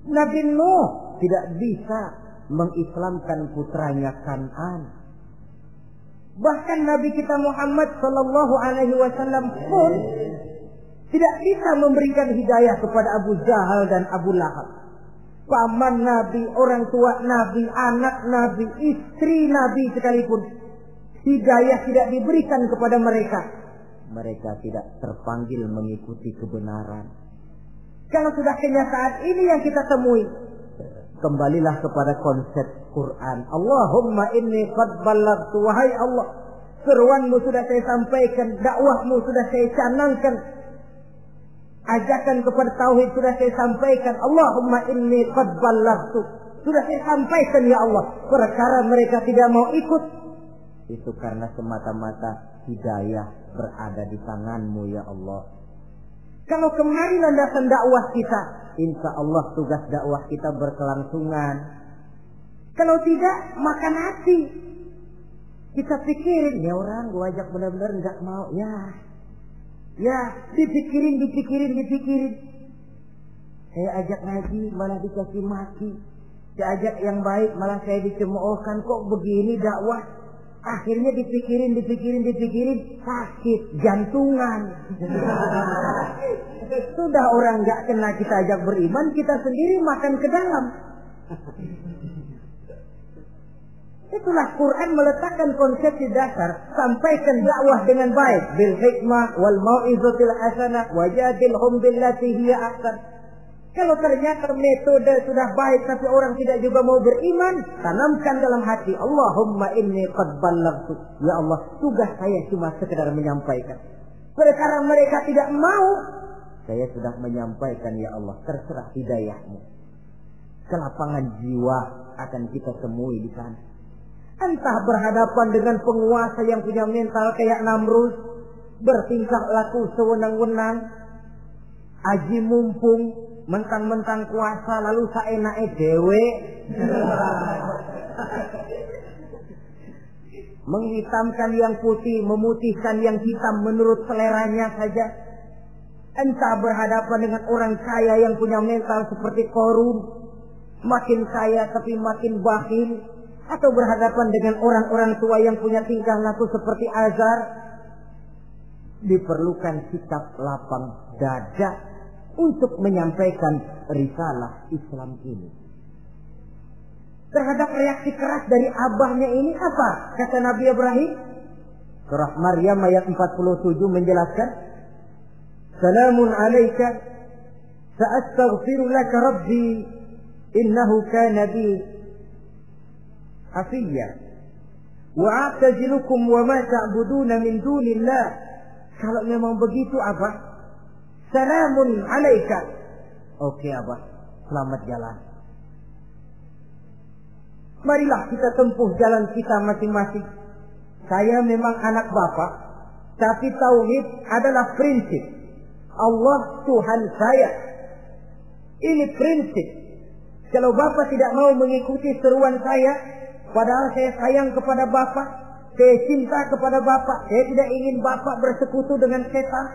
Nabi Nuh tidak bisa mengislamkan putranya Kan'an. Bahkan Nabi kita Muhammad sallallahu alaihi wasallam pun tidak bisa memberikan hidayah kepada Abu Jahal dan Abu Lahab. Paman Nabi, orang tua Nabi, anak Nabi, istri Nabi sekalipun, hidayah tidak diberikan kepada mereka. Mereka tidak terpanggil mengikuti kebenaran. Kalau sudah kenyataan ini yang kita temui, kembalilah kepada konsep Quran. Allahumma inni qad ballaghtu, wahai Allah, seruanmu sudah saya sampaikan, dakwahmu sudah saya canangkan, ajakan kepada tauhid sudah saya sampaikan. Allahumma inni qad ballaghtu, sudah saya sampaikan ya Allah. Perkara mereka tidak mau ikut, itu karena semata-mata hidayah berada di tanganmu ya Allah. Kalau kemari landasan dakwah kita, insya Allah tugas dakwah kita berkelangsungan. Kalau tidak, makan hati. Kita pikirin, ya orang gua ajak benar-benar nggak mau, ya dipikirin. Saya ajak ngaji malah dikasih maki. Saya ajak yang baik malah saya dicemoohkan. Kok begini dakwah? Akhirnya dipikirin, sakit jantungan. Sudah orang nggak kena kita ajak beriman, kita sendiri makan ke dalam. Itulah Quran meletakkan konsepsi dasar, sampaikan dakwah dengan baik, bil hikmah wal mau'izatil hasanah wajadilhum billati hiya ahsan. Kalau ternyata metode sudah baik tapi orang tidak juga mau beriman, tanamkan dalam hati, Allahumma inni qad ballaghtu. Ya Allah, tugas saya cuma sekedar menyampaikan. Perkara mereka tidak mau, saya sudah menyampaikan ya Allah, terserah hidayahmu. Kelapangan jiwa akan kita temui di sana. Entah berhadapan dengan penguasa yang punya mental kayak Namrud, bertingkah laku sewenang-wenang, aji mumpung, mentang-mentang kuasa lalu saenake dhewe, menghitamkan yang putih, memutihkan yang hitam menurut seleranya saja. Entah berhadapan dengan orang kaya yang punya mental seperti Qarun, makin kaya tapi makin bakhil, atau berhadapan dengan orang-orang tua yang punya tingkah laku seperti Azar. Diperlukan sikap lapang dada untuk menyampaikan risalah Islam ini. Terhadap reaksi keras dari abahnya ini apa? Kata Nabi Ibrahim, surah Maryam ayat 47 menjelaskan, Salamun alaika, sa'astaghfiru laka rabbi, innahu kana bi hafiyya, wa a'tazilukum wa ma ta'buduna min dunillah. Kalau memang begitu Abah, Salamun alaika. Oke Abah, selamat jalan. Marilah kita tempuh jalan kita masing-masing. Saya memang anak Bapak, tapi tauhid adalah prinsip. Allah Tuhan saya. Ini prinsip. Kalau Bapak tidak mau mengikuti seruan saya, padahal saya sayang kepada Bapak, saya cinta kepada Bapak, saya tidak ingin Bapak bersekutu dengan setan.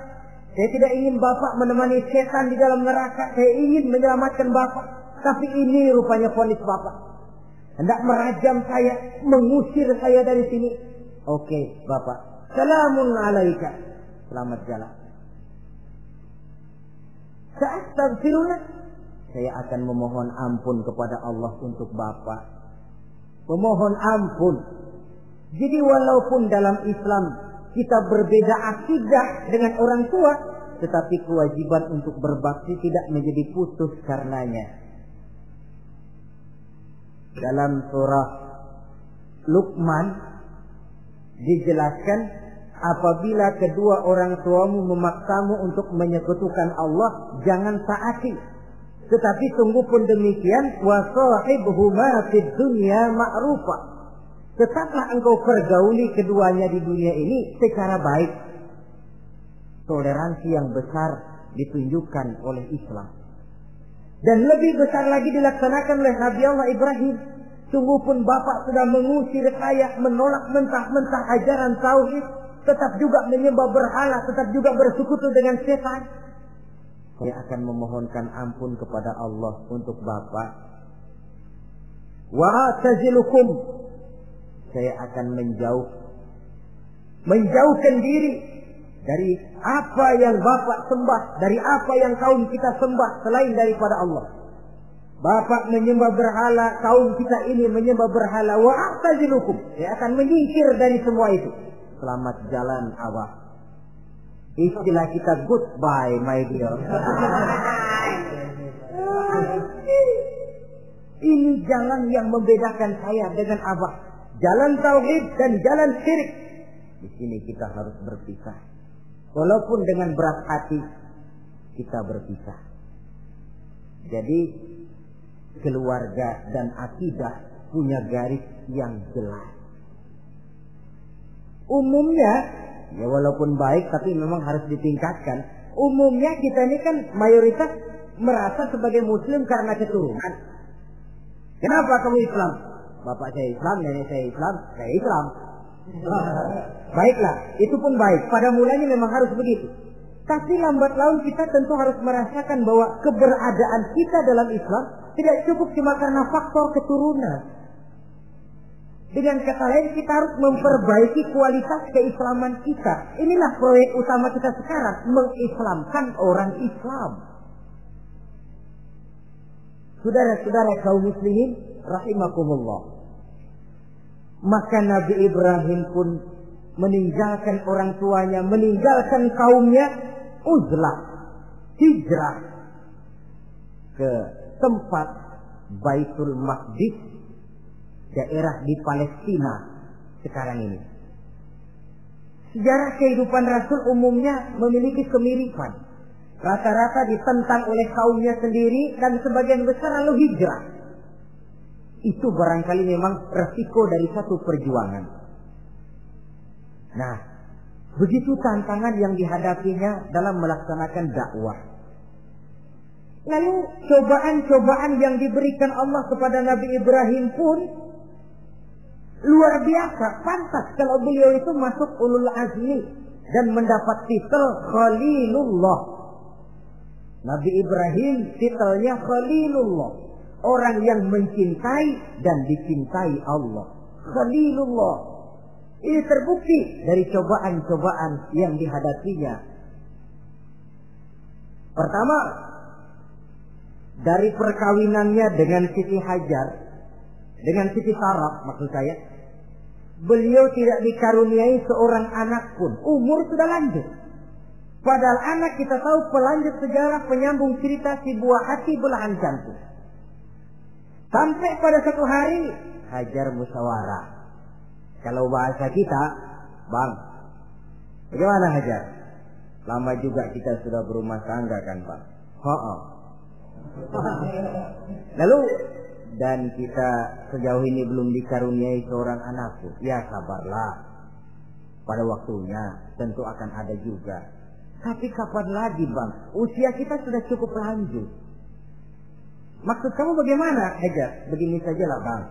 Saya tidak ingin Bapak menemani setan di dalam neraka. Saya ingin menyelamatkan Bapak. Tapi ini rupanya vonis Bapak. Hendak merajam saya, mengusir saya dari sini. Oke, Bapak. Salamun alaika. Selamat jalan. Sa'astaghfirullah. Saya akan memohon ampun kepada Allah untuk Bapak. Memohon ampun. Jadi walaupun dalam Islam kita berbeda akidah dengan orang tua, tetapi kewajiban untuk berbakti tidak menjadi putus karenanya. Dalam surah Luqman dijelaskan, apabila kedua orang tuamu memaksamu untuk menyekutukan Allah, jangan taati. Tetapi sungguh pun demikian, wa sahibhuma fid dunya ma'rufa. Tetaplah engkau pergauli keduanya di dunia ini secara baik. Toleransi yang besar ditunjukkan oleh Islam. Dan lebih besar lagi dilaksanakan oleh Nabi Allah Ibrahim. Sungguh pun bapak sudah mengusir saya, menolak mentah-mentah ajaran tauhid, tetap juga menyembah berhala, tetap juga bersekutu dengan setan. Saya akan memohonkan ampun kepada Allah untuk bapak. Wa tazilukum, saya akan menjauhkan diri dari apa yang bapak sembah, dari apa yang kaum kita sembah selain daripada Allah. Bapak menyembah berhala, kaum kita ini menyembah berhala. Wa a'tazilukum, saya akan menyingkir dari semua itu. Selamat jalan Abah. Istilah kita goodbye my dear. Ini jalan yang membedakan saya dengan Abah. Jalan tauhid dan jalan syirik. Di sini kita harus berpisah. Walaupun dengan berat hati kita berpisah. Jadi keluarga dan akidah punya garis yang jelas. Umumnya, ya walaupun baik tapi memang harus ditingkatkan. Umumnya kita ini kan mayoritas merasa sebagai muslim karena keturunan. Kenapa kamu Islam? Bapak saya Islam, nenek saya Islam, saya Islam. Baiklah, itu pun baik. Pada mulanya memang harus begitu. Tapi lambat laun kita tentu harus merasakan bahwa keberadaan kita dalam Islam tidak cukup cuma karena faktor keturunan. Dengan kata lain, kita harus memperbaiki kualitas keislaman kita. Inilah proyek utama kita sekarang, mengislamkan orang Islam. Saudara-saudara kaum muslimin rahimakumullah. Maka Nabi Ibrahim pun meninggalkan orang tuanya, meninggalkan kaumnya, uzlah, hijrah ke tempat Baitul Maqdis, daerah di Palestina sekarang ini. Sejarah kehidupan Rasul umumnya memiliki kemiripan. Rata-rata ditentang oleh kaumnya sendiri dan sebagian besar lalu hijrah. Itu barangkali memang resiko dari satu perjuangan. Nah, begitu tantangan yang dihadapinya dalam melaksanakan dakwah. Lalu cobaan-cobaan yang diberikan Allah kepada Nabi Ibrahim pun luar biasa. Pantas kalau beliau itu masuk ulul azmi dan mendapat titel Khalilullah. Nabi Ibrahim titelnya Khalilullah. Orang yang mencintai dan dicintai Allah. Khalilullah. Ini terbukti dari cobaan-cobaan yang dihadapinya. Pertama, dari perkawinannya dengan Siti Hajar, dengan Siti Sarah maksud saya, beliau tidak dikaruniai seorang anak pun. Umur sudah lanjut. Padahal anak kita tahu pelanjut sejarah, penyambung cerita, si buah hati belahan jantung. Sampai pada satu hari Hajar musyawarah. Kalau bahasa kita, Bang, bagaimana Hajar? Lama juga kita sudah berumah tangga kan Pak? Lalu, dan kita sejauh ini belum dikaruniai seorang anakku. Ya sabarlah, pada waktunya tentu akan ada juga. Tapi kapan lagi Bang? Usia kita sudah cukup lanjut. Maksud kamu bagaimana Hajar? Begini sajalah Bang.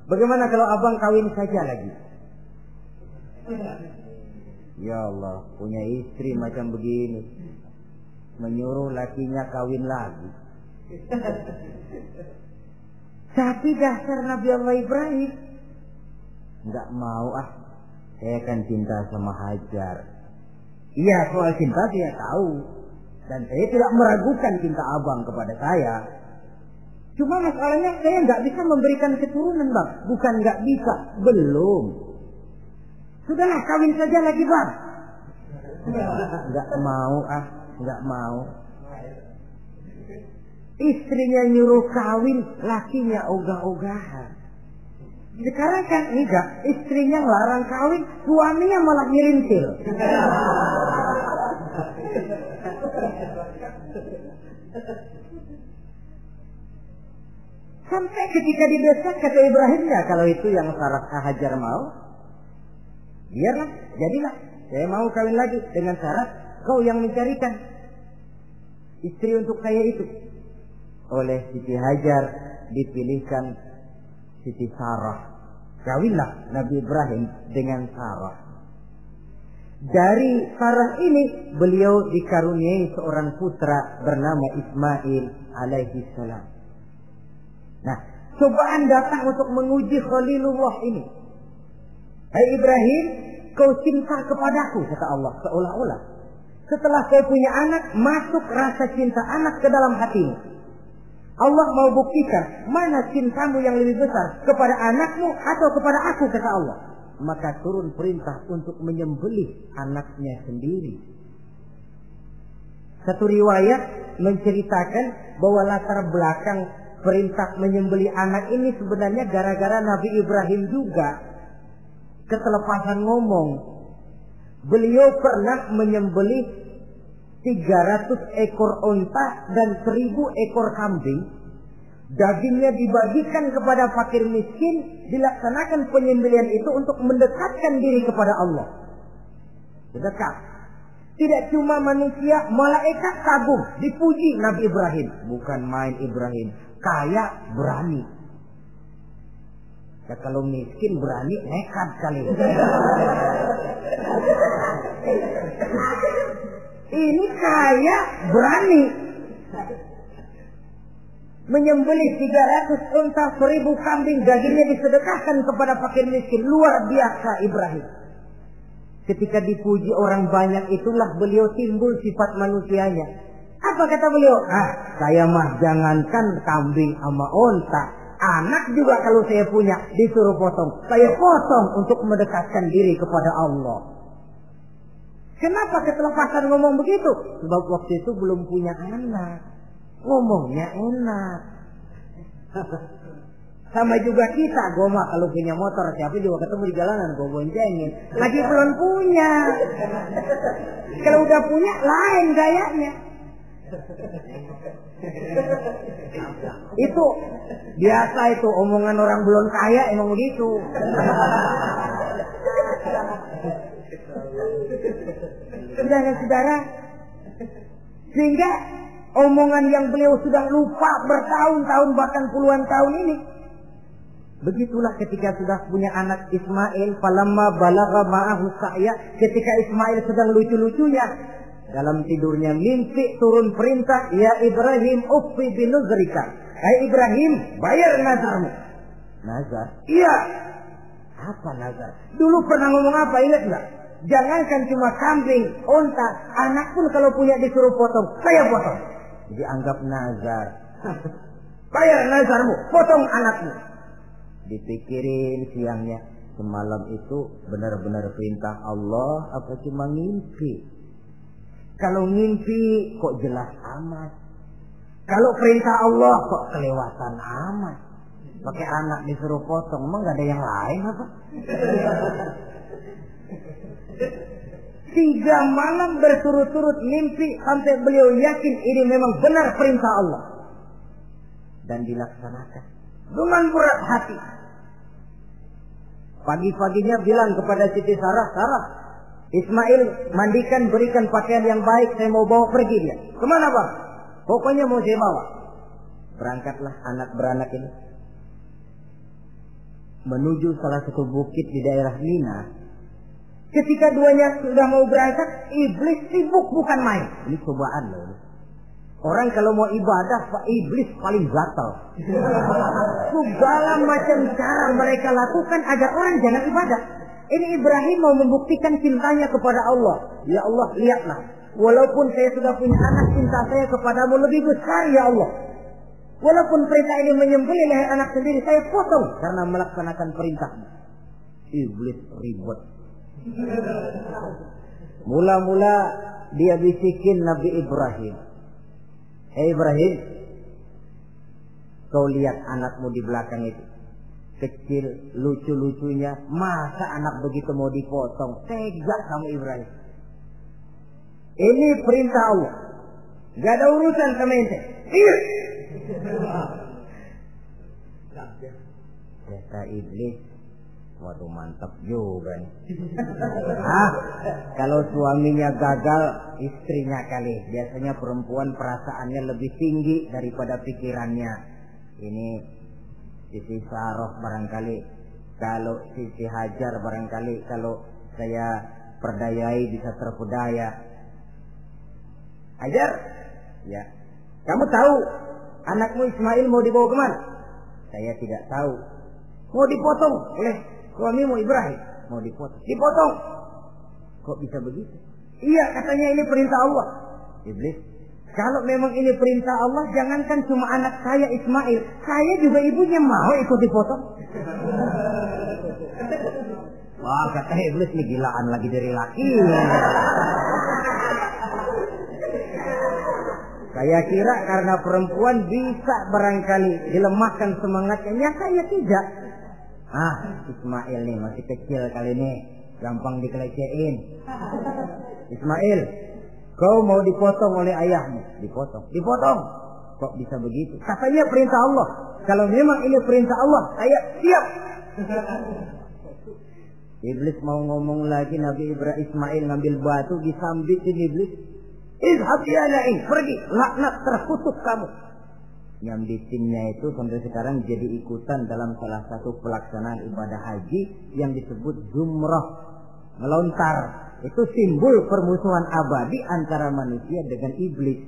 Bagaimana kalau abang kawin saja lagi? Ya Allah, punya istri macam begini, menyuruh lakinya kawin lagi. Tapi dasar Nabi Allah Ibrahim, enggak mau saya kan cinta sama Hajar. Iya, soal cinta saya tahu, dan saya tidak meragukan cinta abang kepada saya. Cuma masalahnya saya nggak bisa memberikan keturunan Bang. Bukan nggak bisa, belum. Sudahlah, kawin saja lagi Bang. Nggak mau nggak mau. Istrinya nyuruh kawin, lakinya ogah-ogahan. Sekarang kan enggak, istrinya larang kawin, suaminya malah ngirintil. Sampai ketika didesak kata Ibrahimnya, kalau itu yang Sarah Hajar mau, biarlah, jadilah. Saya mau kawin lagi dengan syarat kau yang mencarikan istri untuk saya itu. Oleh Siti Hajar dipilihkan Siti Sarah. Kawinlah Nabi Ibrahim dengan Sarah. Dari Sarah ini beliau dikaruniai seorang putra bernama Ismail alaihi salam. Nah, cobaan datang untuk menguji Khalilullah ini. Hai Ibrahim, kau cinta kepadaku, kata Allah, seolah-olah setelah kau punya anak, masuk rasa cinta anak ke dalam hatimu. Allah mau buktikan mana cintamu yang lebih besar, kepada anakmu atau kepada aku, kata Allah. Maka turun perintah untuk menyembelih anaknya sendiri. Satu riwayat menceritakan bahwa latar belakang perintah menyembelih anak ini sebenarnya gara-gara Nabi Ibrahim juga ketelepasan ngomong. Beliau pernah menyembelih 300 ekor onta dan 1000 ekor kambing. Dagingnya dibagikan kepada fakir miskin, dilaksanakan penyembelihan itu untuk mendekatkan diri kepada Allah. Dekat. Tidak cuma manusia, malaikat kagum, dipuji Nabi Ibrahim. Bukan main Ibrahim, kaya berani. Ya, kalau miskin berani nekat kali. Ini kaya berani. Menyembelih 300 unta, 1000 kambing, dagingnya disedekahkan kepada fakir miskin. Luar biasa Ibrahim. Ketika dipuji orang banyak itulah beliau timbul sifat manusianya. Apa kata beliau? Saya mah jangankan kambing sama unta, anak juga kalau saya punya disuruh potong, saya potong untuk mendekatkan diri kepada Allah. Kenapa ketelepasan ngomong begitu? Sebab waktu itu belum punya anak. Ngomongnya enak. Sama juga kita, gue mah kalau punya motor siapa juga ketemu di jalanan gue boncengin. Lagi belum punya. Kalau udah punya lain gayanya. Itu biasa, itu omongan orang belum kaya emang begitu. Saudara-saudara, sehingga omongan yang beliau sudah lupa bertahun-tahun bahkan puluhan tahun ini. Begitulah ketika sudah punya anak Ismail, falamma balagha ma'ahu sa'ya, ketika Ismail sedang lucu-lucunya dalam tidurnya mimpi turun perintah, ya Ibrahim uffi binuzrika. Hai Ibrahim, bayar nazarmu. Nazar? Iya. Apa nazar? Dulu pernah ngomong apa, ingat enggak? Jangankan cuma kambing, unta, anak pun kalau punya disuruh potong, saya potong. Jadi anggap nazar. Bayar nazarmu, potong anakmu. Dipikirin siangnya, semalam itu benar-benar perintah Allah apa cuma ngimpi? Kalau ngimpi kok jelas amat. Kalau perintah Allah kok kelewatan amat. Pakai anak disuruh potong, emang gak ada yang lain apa? 3 malam berturut-turut mimpi sampai beliau yakin ini memang benar perintah Allah. Dan dilaksanakan dengan berat hati. Pagi-paginya bilang kepada Siti Sarah, Sarah, Ismail mandikan, berikan pakaian yang baik, saya mau bawa pergi dia. Kemana bang? Pokoknya mau saya bawa. Berangkatlah anak beranak ini menuju salah satu bukit di daerah Mina. Ketika duanya sudah mau berangkat, iblis sibuk bukan main. Ini cobaan loh. Orang kalau mau ibadah, Pak, iblis paling gatal. Segala macam cara mereka lakukan agar orang jangan ibadah. Ini Ibrahim mau membuktikan cintanya kepada Allah. Ya Allah, lihatlah. Walaupun saya sudah punya anak, cinta saya kepadamu lebih besar ya Allah. Walaupun perintah ini menyembelih leher anak sendiri, saya potong karena melaksanakan perintahmu. Iblis ribut. Mula-mula dia bisikin Nabi Ibrahim. Hei Ibrahim, kau lihat anakmu di belakang itu. kecil, lucu-lucunya. Masa anak begitu mau dipotong? Tega kamu Ibrahim. Ini perintah Allah. Gak ada urusan sama ente. Iya. Kata iblis, waduh mantap juga nih. Kalau suaminya gagal, istrinya kali. Biasanya perempuan perasaannya lebih tinggi daripada pikirannya. Ini Siti Saroh barangkali, kalau Siti Hajar barangkali, kalau saya perdayai bisa terpedaya. Hajar, ya. Kamu tahu anakmu Ismail mau dibawa kemana? Saya tidak tahu. Mau dipotong oleh suamimu Ibrahim. Mau dipotong. Dipotong. Kok bisa begitu? Iya, katanya ini perintah Allah. Iblis, kalau memang ini perintah Allah, jangankan cuma anak saya Ismail, saya juga ibunya mau ikut dipotong. Wah, kata iblis ini gilaan lagi dari laki. Saya kira karena perempuan bisa barangkali dilemahkan semangatnya, saya tidak. Ismail nih masih kecil kali ini, gampang dikelecehin. Ismail, kau mau dipotong oleh ayahmu? Dipotong. Dipotong. Kok bisa begitu? Katanya perintah Allah. Kalau memang ini perintah Allah, saya siap. Iblis mau ngomong lagi, Nabi Ibrahim Ismail ngambil batu disambitin iblis. Izhab ya la'in, pergi, laknat, terkutuk kamu. Nyambitinnya itu sampai sekarang jadi ikutan dalam salah satu pelaksanaan ibadah haji yang disebut jumrah, melontar. Itu simbol permusuhan abadi antara manusia dengan iblis.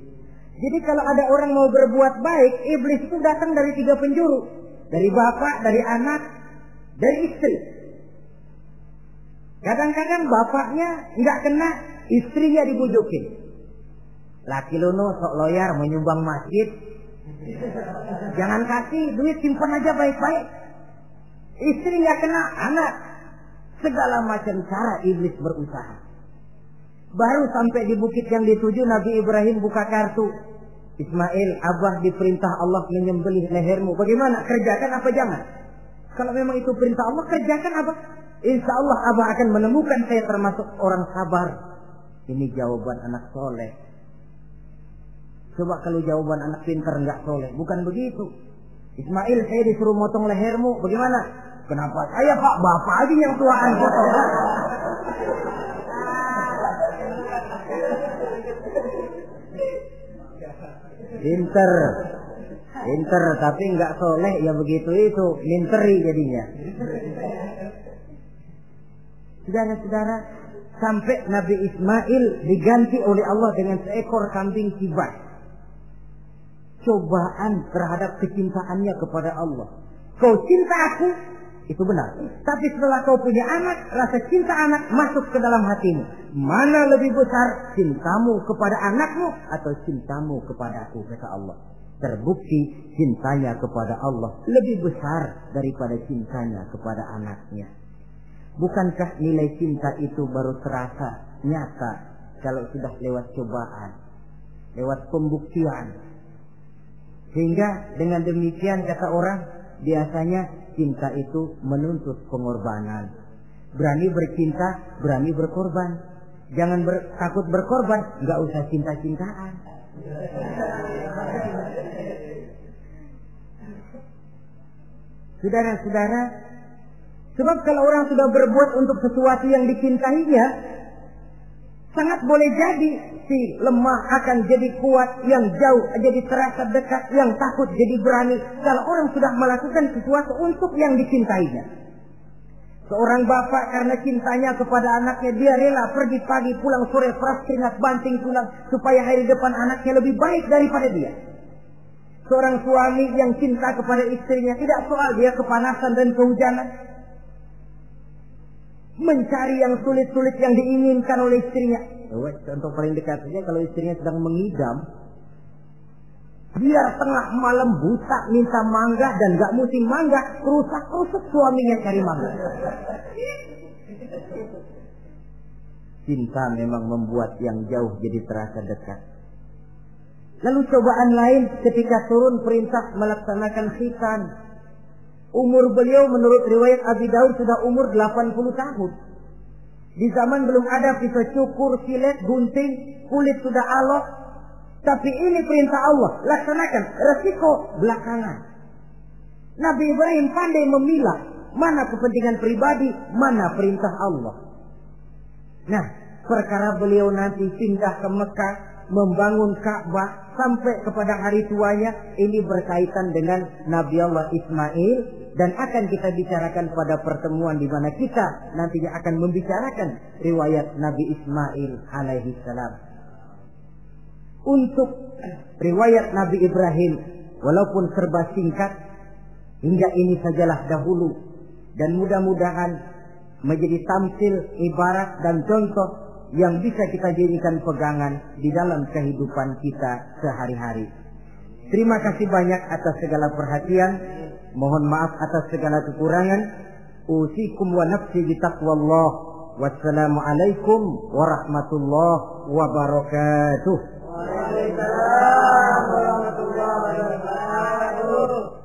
Jadi kalau ada orang mau berbuat baik, iblis itu datang dari 3 penjuru. Dari bapak, dari anak, dari istri. Kadang-kadang bapaknya nggak kena, istrinya dibujukin. Laki lono sok loyar menyumbang masjid. Jangan kasih duit, simpan aja baik-baik. Istri nggak kena, anak. Segala macam cara iblis berusaha. Baru sampai di bukit yang dituju, Nabi Ibrahim buka kartu. Ismail, abah diperintah Allah menyembelih lehermu. Bagaimana? Kerjakan apa jangan? Kalau memang itu perintah Allah, kerjakan abah. Insya Allah abah akan menemukan saya termasuk orang sabar. Ini jawaban anak soleh. Coba kalau jawaban anak pintar nggak soleh, bukan begitu. Ismail, saya disuruh motong lehermu, bagaimana? Kenapa saya pak, bapak aja yang tuaan potong. Pinter, tapi nggak soleh, ya begitu itu, minteri jadinya. Saudara-saudara, sampai Nabi Ismail diganti oleh Allah dengan seekor kambing kibas. Cobaan terhadap kecintaannya kepada Allah. Kau cinta aku, itu benar. Tapi setelah kau punya anak, rasa cinta anak masuk ke dalam hatimu. Mana lebih besar, cintamu kepada anakmu atau cintamu kepada aku, kata Allah. Terbukti cintanya kepada Allah lebih besar daripada cintanya kepada anaknya. Bukankah nilai cinta itu baru terasa nyata kalau sudah lewat cobaan, lewat pembuktian? Sehingga dengan demikian kata orang, biasanya cinta itu menuntut pengorbanan. Berani bercinta, berani berkorban. Jangan takut berkorban, nggak usah cinta-cintaan. Saudara-saudara, sebab kalau orang sudah berbuat untuk sesuatu yang dicintainya, sangat boleh jadi si lemah akan jadi kuat, yang jauh jadi terasa dekat, yang takut jadi berani. Kalau orang sudah melakukan sesuatu untuk yang dicintainya. Seorang bapak karena cintanya kepada anaknya, dia rela pergi pagi pulang sore, peras keringat banting tulang supaya hari depan anaknya lebih baik daripada dia. Seorang suami yang cinta kepada istrinya, tidak soal dia kepanasan dan kehujanan, mencari yang sulit-sulit yang diinginkan oleh istrinya. Contoh paling dekat saja, kalau istrinya sedang mengidam, biar tengah malam buta minta mangga dan gak musim mangga, kerusak-kerusuk suaminya cari mangga. Cinta memang membuat yang jauh jadi terasa dekat. Lalu cobaan lain ketika turun perintah melaksanakan khitan. Umur beliau menurut riwayat Abi Daud sudah umur 80 tahun. Di zaman belum ada pisau cukur, silet, gunting, kulit sudah alot. Tapi ini perintah Allah, laksanakan. Resiko belakangan. Nabi Ibrahim pandai memilah mana kepentingan pribadi, mana perintah Allah. Nah, perkara beliau nanti pindah ke Mekah, membangun Ka'bah sampai kepada hari tuanya, ini berkaitan dengan Nabi Allah Ismail, dan akan kita bicarakan pada pertemuan di mana kita nantinya akan membicarakan riwayat Nabi Ismail alaihi salam. Untuk riwayat Nabi Ibrahim, walaupun serba singkat, hingga ini sajalah dahulu, dan mudah-mudahan menjadi tamsil, ibarat dan contoh yang bisa kita jadikan pegangan di dalam kehidupan kita sehari-hari. Terima kasih banyak atas segala perhatian. Mohon maaf atas segala kekurangan. Usikum wa nafsi bitaqwallah. Wassalamualaikum warahmatullahi wabarakatuh. Waalaikumsalam warahmatullahi wabarakatuh.